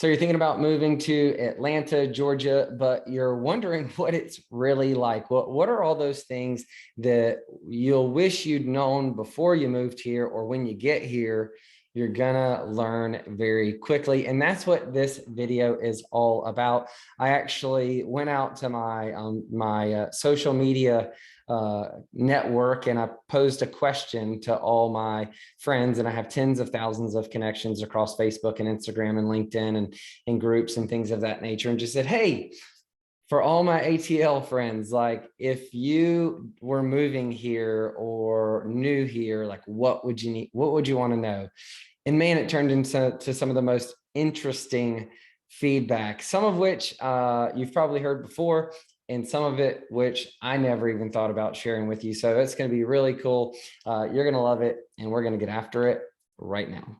So you're thinking about moving to Atlanta, Georgia, but you're wondering what it's really like. What are all those things that you'll wish you'd known before you moved here, or when you get here, you're gonna learn very quickly. And that's what this video is all about. I actually went out to my social media network, and I posed a question to all my friends, and I have tens of thousands of connections across Facebook and Instagram and LinkedIn and groups and things of that nature, and just said, hey, for all my ATL friends, like if you were moving here or new here, like what would you need? What would you want to know? And man, it turned into some of the most interesting feedback, some of which you've probably heard before, and some of it which I never even thought about sharing with you. So it's going to be really cool. You're going to love it, and we're going to get after it right now.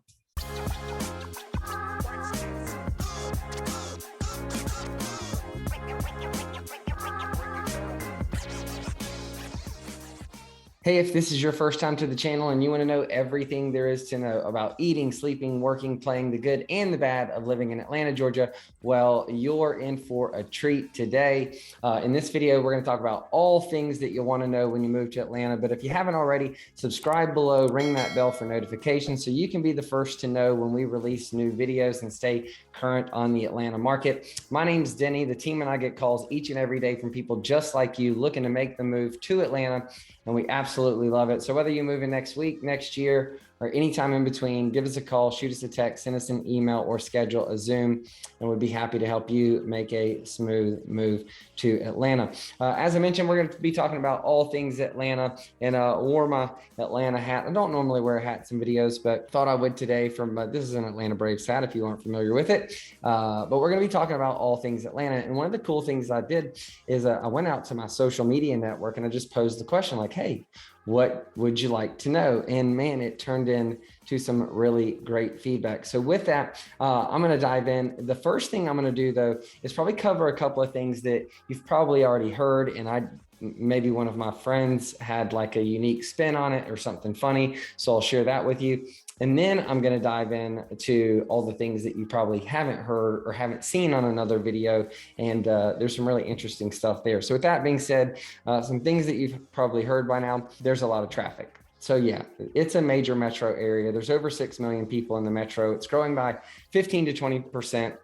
Hey, if this is your first time to the channel and you want to know everything there is to know about eating, sleeping, working, playing, the good and the bad of living in Atlanta, Georgia, well, you're in for a treat today. In this video, we're going to talk about all things that you'll want to know when you move to Atlanta. But if you haven't already, subscribe below, ring that bell for notifications so you can be the first to know when we release new videos and stay current on the Atlanta market. My name's Denny. The team and I get calls each and every day from people just like you looking to make the move to Atlanta, and we absolutely love it. So whether you move in next week, next year, or anytime in between, give us a call, shoot us a text, send us an email, or schedule a Zoom, and we'd be happy to help you make a smooth move to Atlanta. As I mentioned, we're going to be talking about all things Atlanta, and wore my Atlanta hat. I don't normally wear hats in videos, but thought I would today. From this is an Atlanta Braves hat if you aren't familiar with it. But we're going to be talking about all things Atlanta. And one of the cool things I did is I went out to my social media network and I just posed the question like, hey, what would you like to know? And man, it turned into some really great feedback. So with that, I'm going to dive in. The first thing I'm going to do though, is probably cover a couple of things that you've probably already heard. And maybe one of my friends had like a unique spin on it or something funny. So I'll share that with you. And then I'm going to dive in to all the things that you probably haven't heard or haven't seen on another video. And there's some really interesting stuff there. So with that being said, some things that you've probably heard by now, there's a lot of traffic. So yeah, it's a major metro area. There's over 6 million people in the metro. It's growing by 15 to 20%.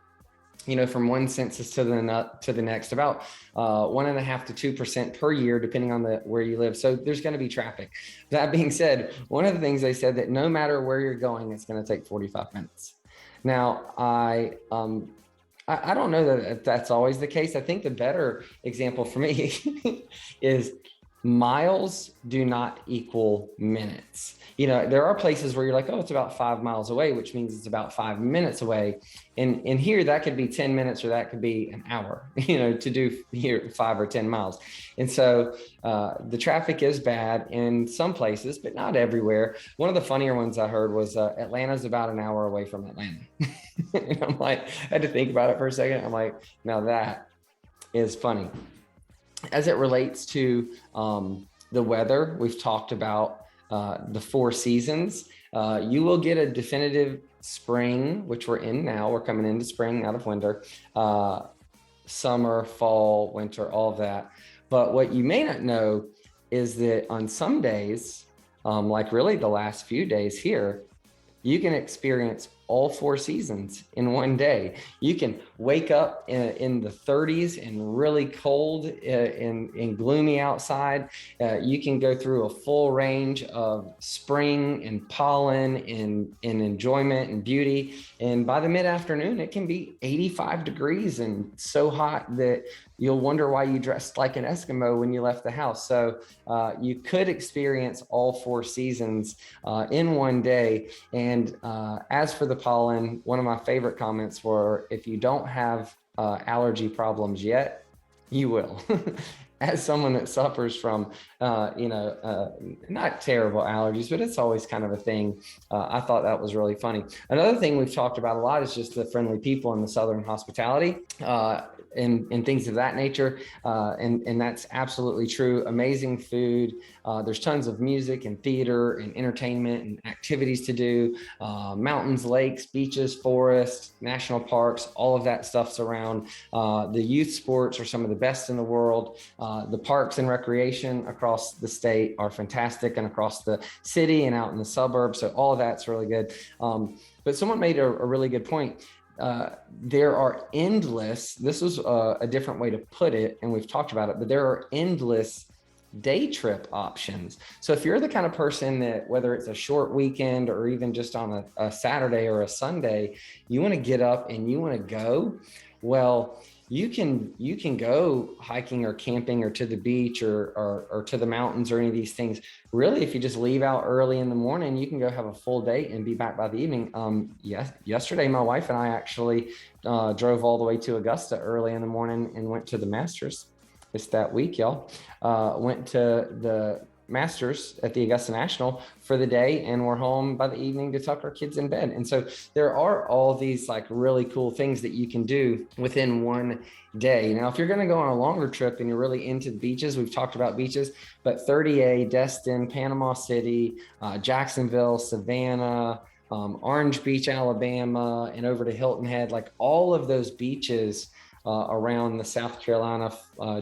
From one census to the next, about 1.5% to 2% per year, depending on where you live. So there's going to be traffic. That being said, one of the things they said that no matter where you're going, it's going to take 45 minutes. Now, I don't know that that's always the case. I think the better example for me is miles do not equal minutes. There are places where you're like, oh, it's about 5 miles away, which means it's about 5 minutes away. And here that could be 10 minutes or that could be an hour, to do here 5 or 10 miles. And so the traffic is bad in some places, but not everywhere. One of the funnier ones I heard was Atlanta's about an hour away from Atlanta. And I'm like, I had to think about it for a second. I'm like, now that is funny. As it relates to the weather, we've talked about the 4 seasons. You will get a definitive spring, which we're in now. We're coming into spring out of winter, summer, fall, winter, all of that. But what you may not know is that on some days, like really the last few days here, you can experience all 4 seasons in one day. You can wake up in the 30s and really cold and gloomy outside. You can go through a full range of spring and pollen and enjoyment and beauty. And by the mid-afternoon, it can be 85 degrees and so hot that you'll wonder why you dressed like an Eskimo when you left the house. So you could experience all 4 seasons in one day. And as for the pollen, one of my favorite comments were, if you don't have allergy problems yet, you will. as someone that suffers from, not terrible allergies, but it's always kind of a thing. I thought that was really funny. Another thing we've talked about a lot is just the friendly people in the Southern hospitality. And things of that nature. And that's absolutely true. Amazing food. There's tons of music and theater and entertainment and activities to do. Mountains, lakes, beaches, forests, national parks, all of that stuff's around. The youth sports are some of the best in the world. The parks and recreation across the state are fantastic, and across the city and out in the suburbs. So all of that's really good. But someone made a really good point. There are endless, this was a different way to put it, and we've talked about it, but there are endless day trip options. So if you're the kind of person that, whether it's a short weekend or even just on a Saturday or a Sunday, you want to get up and you want to go, well, you can go hiking or camping or to the beach or to the mountains or any of these things. Really, if you just leave out early in the morning, you can go have a full day and be back by the evening. Yesterday, my wife and I actually drove all the way to Augusta early in the morning and went to the Masters. It's that week, y'all. Went to the Masters at the Augusta National for the day, and we're home by the evening to tuck our kids in bed. And so there are all these like really cool things that you can do within one day. Now, if you're going to go on a longer trip and you're really into the beaches, we've talked about beaches, but 30A, Destin, Panama City, Jacksonville, Savannah, Orange Beach, Alabama, and over to Hilton Head, like all of those beaches around the South Carolina,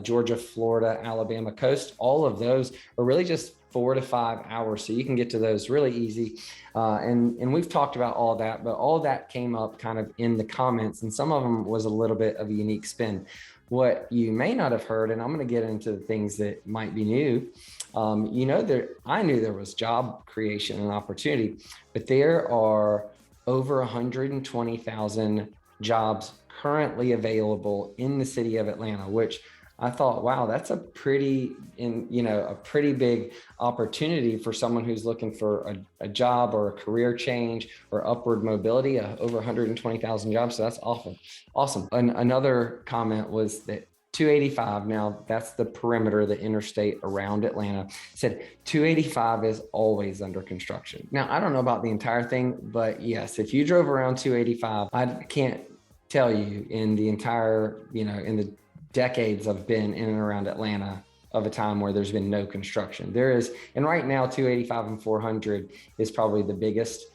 Georgia, Florida, Alabama coast, all of those are really just 4 to 5 hours. So you can get to those really easy. And we've talked about all that, but all that came up kind of in the comments, and some of them was a little bit of a unique spin. What you may not have heard, and I'm going to get into the things that might be new. I knew there was job creation and opportunity, but there are over 120,000 jobs currently available in the city of Atlanta, which I thought, wow, that's a pretty big opportunity for someone who's looking for a job or a career change or upward mobility. Over 120,000 jobs. So that's awesome. Another comment was that 285, now that's the perimeter, the interstate around Atlanta, said 285 is always under construction. Now, I don't know about the entire thing, but yes, if you drove around 285, I can't tell you in the entire, in the decades I've been in and around Atlanta of a time where there's been no construction. There is, and right now 285 and 400 is probably the biggest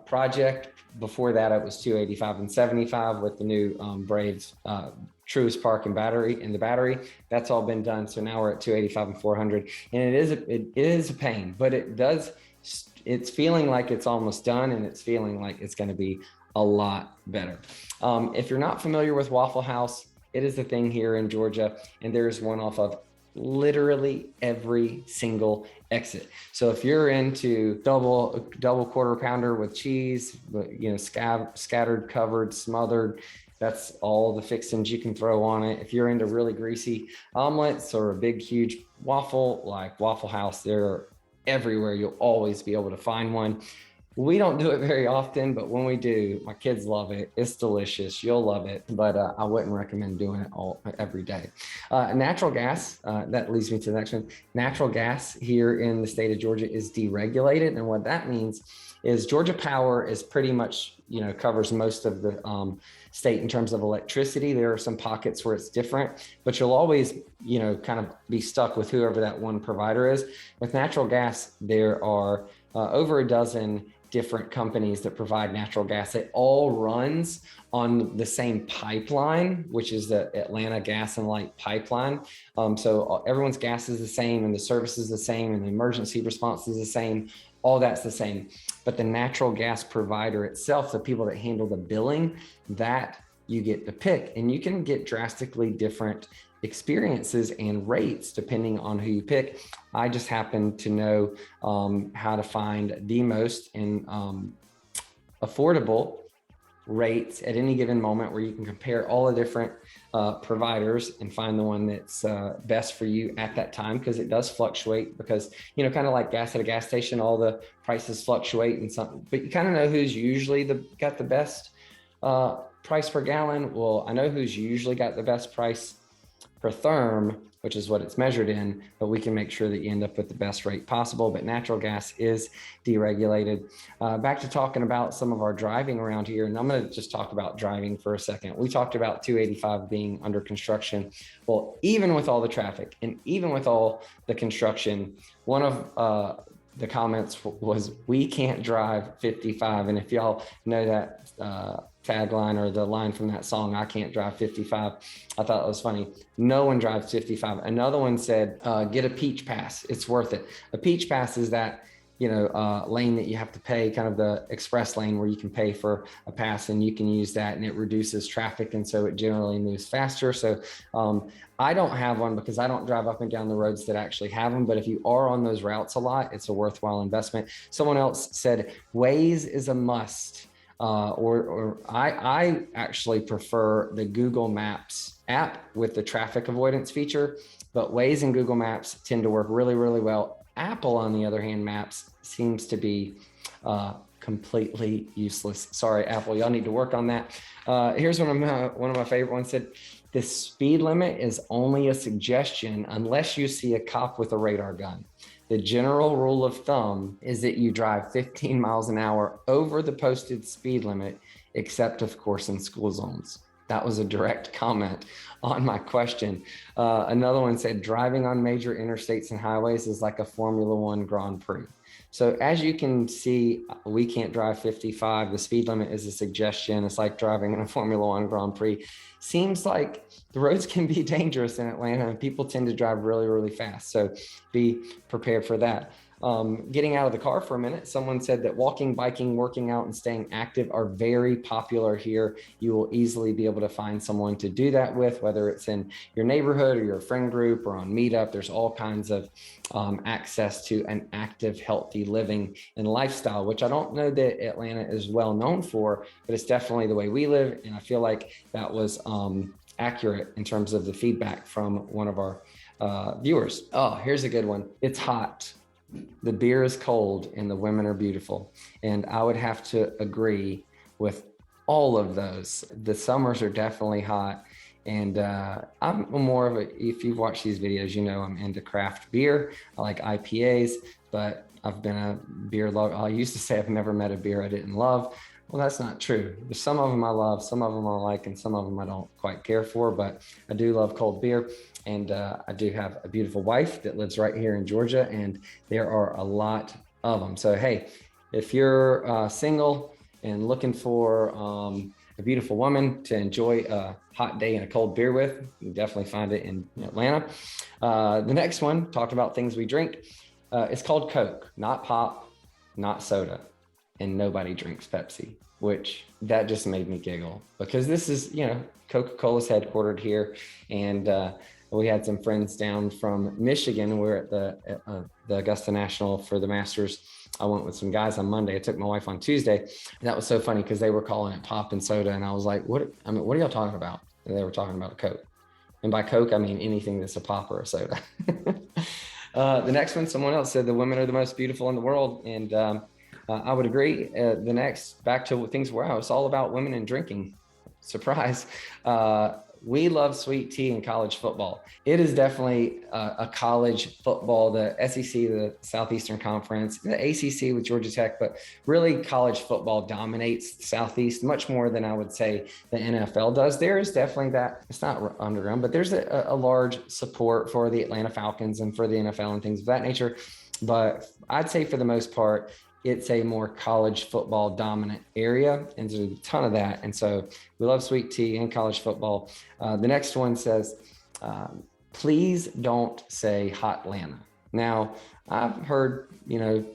project. Before that, it was 285 and 75 with the new Braves Truist Park and the battery. That's all been done. So now we're at 285 and 400, and it is a pain, but it's feeling like it's almost done, and it's feeling like it's going to be a lot better. If you're not familiar with Waffle House, it is a thing here in Georgia, and there's one off of literally every single exit. So if you're into double quarter pounder with cheese, scattered, covered, smothered, that's all the fixings you can throw on it. If you're into really greasy omelets or a big, huge waffle, like Waffle House, they're everywhere. You'll always be able to find one. We don't do it very often, but when we do, my kids love it. It's delicious. You'll love it, but I wouldn't recommend doing it every day. Natural gas, that leads me to the next one. Natural gas here in the state of Georgia is deregulated. And what that means is Georgia Power is pretty much, covers most of the state in terms of electricity. There are some pockets where it's different, but you'll always, kind of be stuck with whoever that one provider is. With natural gas, there are over a dozen different companies that provide natural gas. It all runs on the same pipeline, which is the Atlanta Gas and Light Pipeline. So everyone's gas is the same, and the service is the same, and the emergency response is the same. All that's the same. But the natural gas provider itself, the people that handle the billing, that you get to pick, and you can get drastically different experiences and rates depending on who you pick. I just happen to know how to find the most and affordable rates at any given moment, where you can compare all the different providers and find the one that's best for you at that time, because it does fluctuate, because kind of like gas at a gas station, all the prices fluctuate and something, but you kind of know who's usually got the best price per gallon. Well, I know who's usually got the best price per therm, which is what it's measured in, but we can make sure that you end up with the best rate possible. But natural gas is deregulated. Back to talking about some of our driving around here, and I'm going to just talk about driving for a second. We talked about 285 being under construction. Well, even with all the traffic and even with all the construction, one of the comments was, we can't drive 55. And if y'all know that tagline or the line from that song, I can't drive 55, I thought it was funny. No one drives 55. Another one said, get a peach pass. It's worth it. A peach pass is that, lane that you have to pay, kind of the express lane where you can pay for a pass, and you can use that and it reduces traffic. And so it generally moves faster. So I don't have one because I don't drive up and down the roads that actually have them. But if you are on those routes a lot, it's a worthwhile investment. Someone else said Waze is a must. Or I actually prefer the Google Maps app with the traffic avoidance feature, but Waze and Google Maps tend to work really, really well. Apple, on the other hand, Maps seems to be completely useless. Sorry, Apple, y'all need to work on that. Here's one of my favorite ones. Said, the speed limit is only a suggestion unless you see a cop with a radar gun. The general rule of thumb is that you drive 15 miles an hour over the posted speed limit, except of course in school zones. That was a direct comment on my question. Another one said, driving on major interstates and highways is like a Formula One Grand Prix. So as you can see, we can't drive 55. The speed limit is a suggestion. It's like driving in a Formula One Grand Prix. Seems like the roads can be dangerous in Atlanta and people tend to drive really, really fast. So be prepared for that. Getting out of the car for a minute, someone said that walking, biking, working out, and staying active are very popular here. You will easily be able to find someone to do that with, whether it's in your neighborhood or your friend group or on Meetup. There's all kinds of access to an active, healthy living and lifestyle, which I don't know that Atlanta is well known for, but it's definitely the way we live. And I feel like that was accurate in terms of the feedback from one of our viewers. Oh, here's a good one. It's hot. The beer is cold and the women are beautiful. And I would have to agree with all of those. The summers are definitely hot. And I'm more of a, if you've watched these videos, you know I'm into craft beer. I like IPAs, but I've been a beer lover. I used to say I've never met a beer I didn't love. Well, that's not true. There's some of them I love, some of them I like, and some of them I don't quite care for, but I do love cold beer. And I do have a beautiful wife that lives right here in Georgia, and there are a lot of them. So, hey, if you're single and looking for a beautiful woman to enjoy a hot day and a cold beer with, you definitely find it in Atlanta. The next one, talked about things we drink. It's called Coke, not pop, not soda. And nobody drinks Pepsi, which that just made me giggle because this is, Coca-Cola's headquartered here. And we had some friends down from Michigan. We were at the Augusta National for the Masters. I went with some guys on Monday. I took my wife on Tuesday. And that was so funny because they were calling it pop and soda. And I was like, what are y'all talking about? And they were talking about a Coke. And by Coke, I mean anything that's a pop or a soda. The next one, someone else said the women are the most beautiful in the world. And I would agree. The next, back to things where it's all about women and drinking. Surprise. We love sweet tea in college football. It is definitely a college football, the SEC, the Southeastern Conference, the ACC with Georgia Tech, but really college football dominates the Southeast much more than I would say the NFL does. There is definitely that, it's not underground, but there's a large support for the Atlanta Falcons and for the NFL and things of that nature. But I'd say for the most part, it's a more college football dominant area, and there's a ton of that. And so we love sweet tea and college football. The next one says, please don't say Hotlanta. Now, I've heard,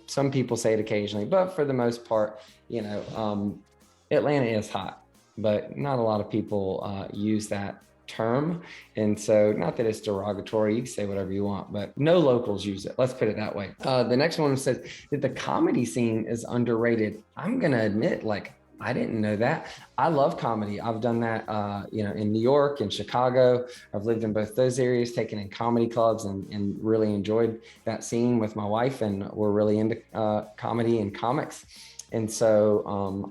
some people say it occasionally, but for the most part, Atlanta is hot, but not a lot of people use that term. And so not that it's derogatory, you can say whatever you want, but no locals use it. Let's put it that way. The next one says that the comedy scene is underrated. I'm going to admit, I didn't know that. I love comedy. I've done that, in New York and Chicago. I've lived in both those areas, taken in comedy clubs and really enjoyed that scene with my wife. And we're really into comedy and comics. And so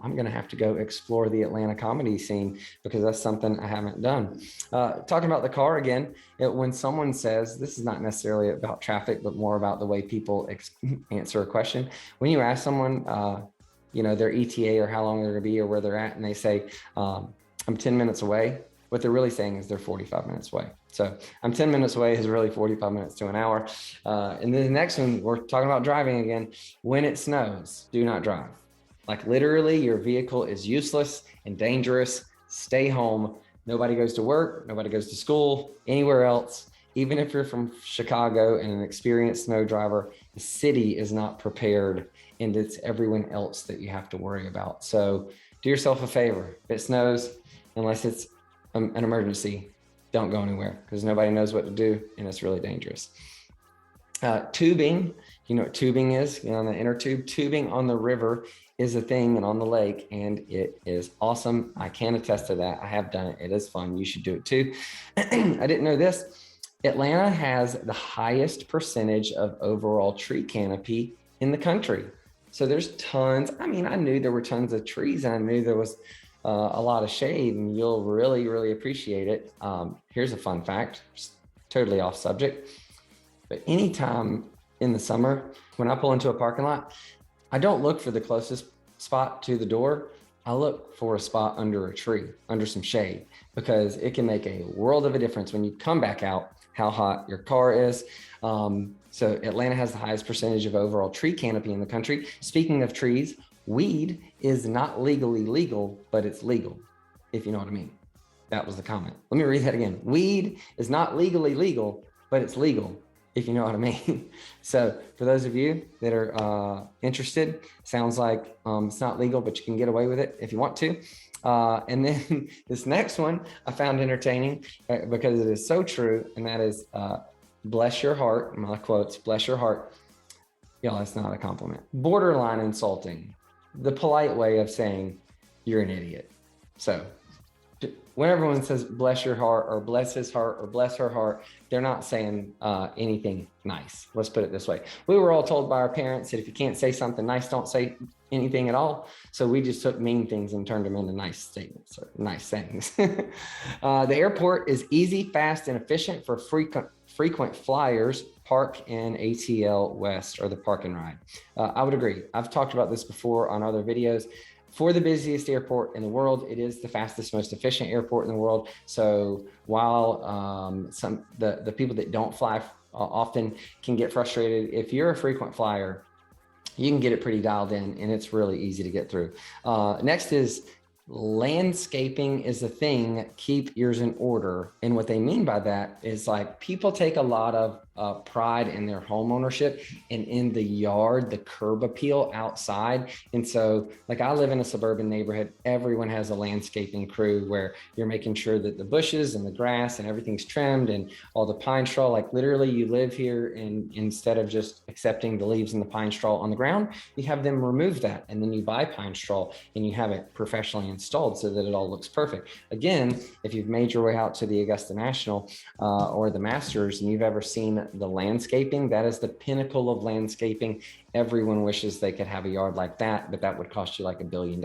I'm going to have to go explore the Atlanta comedy scene because that's something I haven't done. Talking about the car again, when someone says, this is not necessarily about traffic, but more about the way people answer a question. When you ask someone, their ETA or how long they're going to be or where they're at, and they say, I'm 10 minutes away, what they're really saying is they're 45 minutes away. So I'm 10 minutes away is really 45 minutes to an hour. And then the next one, we're talking about driving again. When it snows, do not drive. Like literally your vehicle is useless and dangerous. Stay home. Nobody goes to work. Nobody goes to school, anywhere else. Even if you're from Chicago and an experienced snow driver, the city is not prepared, and it's everyone else that you have to worry about. So do yourself a favor. If it snows, unless it's an emergency, don't go anywhere because nobody knows what to do and it's really dangerous. Tubing, you know what tubing is, on the inner tube. Tubing on the river is a thing and on the lake, and it is awesome. I can attest to that. I have done it. It is fun. You should do it too. I didn't know this. Atlanta has the highest percentage of overall tree canopy in the country. So there's tons. I mean, I knew there were tons of trees and I knew there was a lot of shade, and you'll really, really appreciate it. Here's a fun fact, totally off subject, but anytime in the summer, when I pull into a parking lot, I don't look for the closest spot to the door. I look for a spot under a tree, under some shade, because it can make a world of a difference when you come back out, how hot your car is. So Atlanta has the highest percentage of overall tree canopy in the country. Speaking of trees, weed is not legally legal, but it's legal, if you know what I mean. That was the comment. Let me read that again. Weed is not legally legal, but it's legal, if you know what I mean. So for those of you that are interested, sounds like it's not legal, but you can get away with it if you want to. And then this next one I found entertaining because it is so true. And that is, bless your heart, my quotes, bless your heart. Y'all, that's not a compliment. Borderline insulting. The polite way of saying you're an idiot. So when everyone says bless your heart or bless his heart or bless her heart, they're not saying anything nice. Let's put it this way. We were all told by our parents that if you can't say something nice, don't say anything at all. So we just took mean things and turned them into nice statements or nice things. The airport is easy, fast, and efficient for frequent flyers. Park in ATL West, or the park and ride. I would agree. I've talked about this before on other videos. For the busiest airport in the world, it is the fastest, most efficient airport in the world. So while the people that don't fly often can get frustrated, if you're a frequent flyer, you can get it pretty dialed in, and it's really easy to get through. Next is landscaping is a thing. Keep yours in order. And what they mean by that is like people take a lot of pride in their home ownership and in the yard, the curb appeal outside. And so like I live in a suburban neighborhood, everyone has a landscaping crew where you're making sure that the bushes and the grass and everything's trimmed and all the pine straw, like literally you live here, and instead of just accepting the leaves and the pine straw on the ground, you have them remove that. And then you buy pine straw and you have it professionally installed so that it all looks perfect. Again, if you've made your way out to the Augusta National or the Masters and you've ever seen the landscaping, that is the pinnacle of landscaping. Everyone wishes they could have a yard like that, but that would cost you like $1 billion.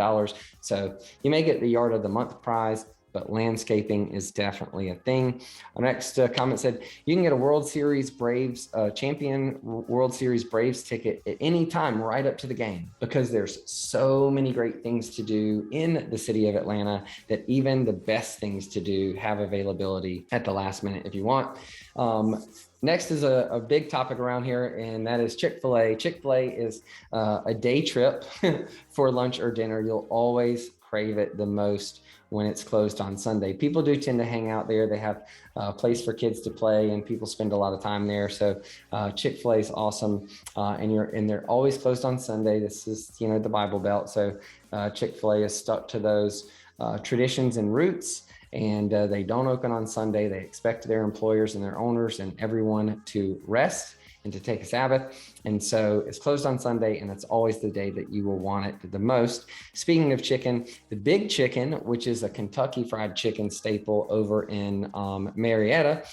So you may get the yard of the month prize, but landscaping is definitely a thing. Our next comment said, you can get a World Series Braves champion World Series Braves ticket at any time right up to the game, because there's so many great things to do in the city of Atlanta that even the best things to do have availability at the last minute if you want. Next is a big topic around here, and that is Chick-fil-A. Chick-fil-A is a day trip for lunch or dinner. You'll always crave it the most when it's closed on Sunday. People do tend to hang out there. They have a place for kids to play, and people spend a lot of time there. So Chick-fil-A is awesome, and they're always closed on Sunday. This is the Bible Belt. So Chick-fil-A is stuck to those traditions and roots. And they don't open on Sunday. They expect their employers and their owners and everyone to rest and to take a Sabbath. And so it's closed on Sunday, and it's always the day that you will want it the most. Speaking of chicken, the Big Chicken, which is a Kentucky Fried Chicken staple over in Marietta,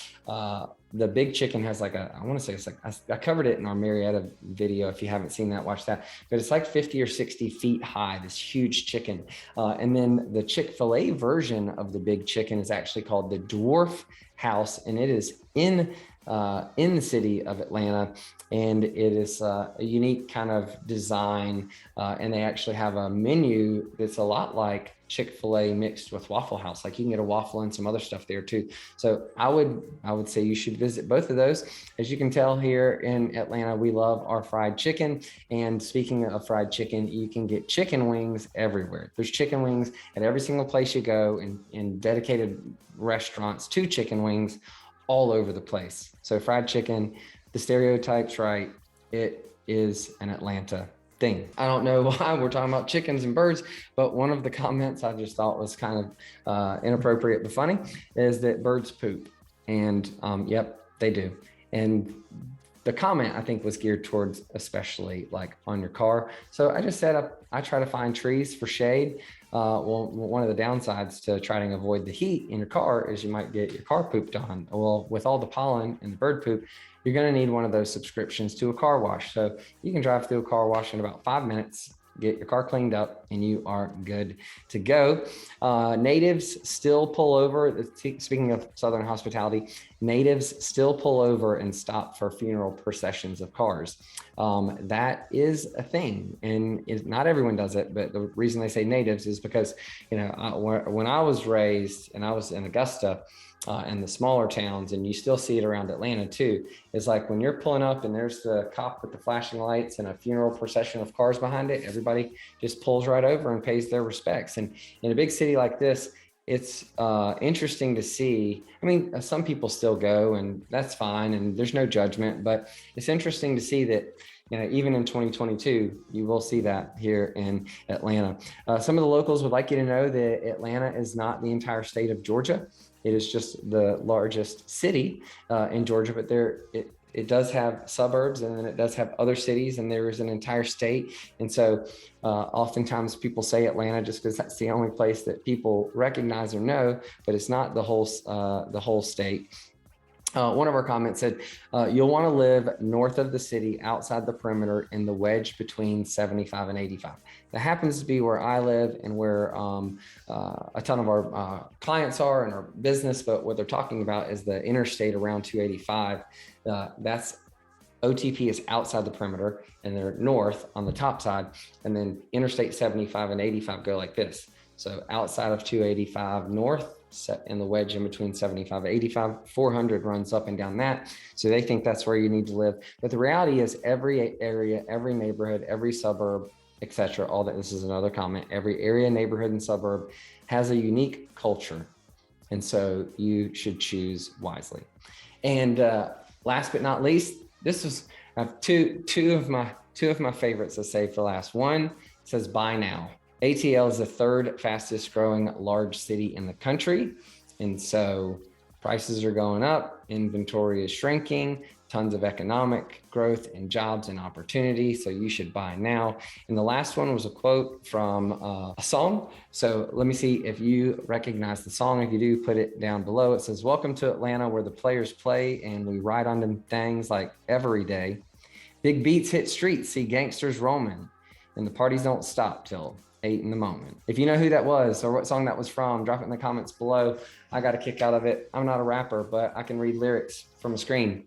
the big chicken has like I want to say it's like, I covered it in our Marietta video. If you haven't seen that, watch that. But it's like 50 or 60 feet high, this huge chicken. And then the Chick-fil-A version of the big chicken is actually called the Dwarf House, and it is in the city of Atlanta, and it is a unique kind of design, and they actually have a menu that's a lot like Chick-fil-A mixed with Waffle House. Like you can get a waffle and some other stuff there too. So I would say you should visit both of those. As you can tell, here in Atlanta, we love our fried chicken. And speaking of fried chicken, you can get chicken wings everywhere. There's chicken wings at every single place you go, in dedicated restaurants to chicken wings all over the place. So fried chicken, the stereotype's right. It is an Atlanta thing. I don't know why we're talking about chickens and birds, but one of the comments I just thought was kind of inappropriate but funny is that birds poop. And yep, they do. And the comment I think was geared towards especially like on your car. So I just set up, I try to find trees for shade. Well, one of the downsides to trying to avoid the heat in your car is you might get your car pooped on. Well, with all the pollen and the bird poop, you're going to need one of those subscriptions to a car wash. So you can drive through a car wash in about 5 minutes, get your car cleaned up, and you are good to go. Natives still pull over. Speaking of Southern hospitality, natives still pull over and stop for funeral processions of cars. That is a thing, and not everyone does it. But the reason they say natives is because, you know, when I was raised and I was in Augusta, and the smaller towns, and you still see it around Atlanta too, is like when you're pulling up and there's the cop with the flashing lights and a funeral procession of cars behind it, everybody just pulls right over and pays their respects. And in a big city like this, it's interesting to see. I mean, some people still go, and that's fine, and there's no judgment, but it's interesting to see that, you know, even in 2022, you will see that here in Atlanta. Some of the locals would like you to know that Atlanta is not the entire state of Georgia. It is just the largest city in Georgia, but it does have suburbs, and then it does have other cities, and there is an entire state. And so oftentimes people say Atlanta just because that's the only place that people recognize or know, but it's not the whole state. One of our comments said, you'll want to live north of the city, outside the perimeter, in the wedge between 75 and 85. That happens to be where I live and where a ton of our clients are and our business. But what they're talking about is the interstate around 285. That's OTP is outside the perimeter, and they're north on the top side. And then Interstate 75 and 85 go like this. So outside of 285 north, set in the wedge in between 75 and 85, 400 runs up and down that. So they think that's where you need to live. But the reality is every area, every neighborhood, every suburb, etc. All that, this is another comment, every area, neighborhood, and suburb has a unique culture. And so you should choose wisely. And last but not least, this was two of my favorites to save for last. One says buy now. ATL is the third fastest growing large city in the country. And so prices are going up, inventory is shrinking, tons of economic growth and jobs and opportunity. So you should buy now. And the last one was a quote from a song. So let me see if you recognize the song. If you do, put it down below. It says, welcome to Atlanta, where the players play and we ride on them things like every day. Big beats hit streets, see gangsters roaming, and the parties don't stop till 8 in the moment. If you know who that was or what song that was from, drop it in the comments below. I got a kick out of it. I'm not a rapper, but I can read lyrics from a screen.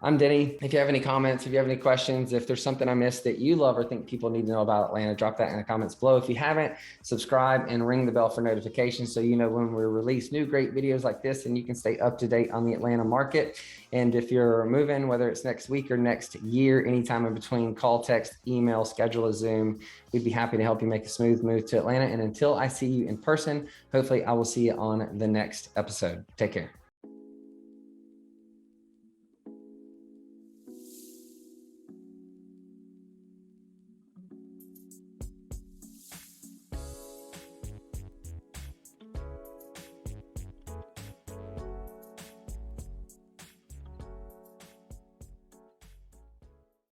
I'm Denny. If you have any comments, if you have any questions, if there's something I missed that you love or think people need to know about Atlanta, drop that in the comments below. If you haven't, subscribe and ring the bell for notifications so you know when we release new great videos like this, and you can stay up to date on the Atlanta market. And if you're moving, whether it's next week or next year, anytime in between, call, text, email, schedule a Zoom. We'd be happy to help you make a smooth move to Atlanta. And until I see you in person, hopefully I will see you on the next episode. Take care.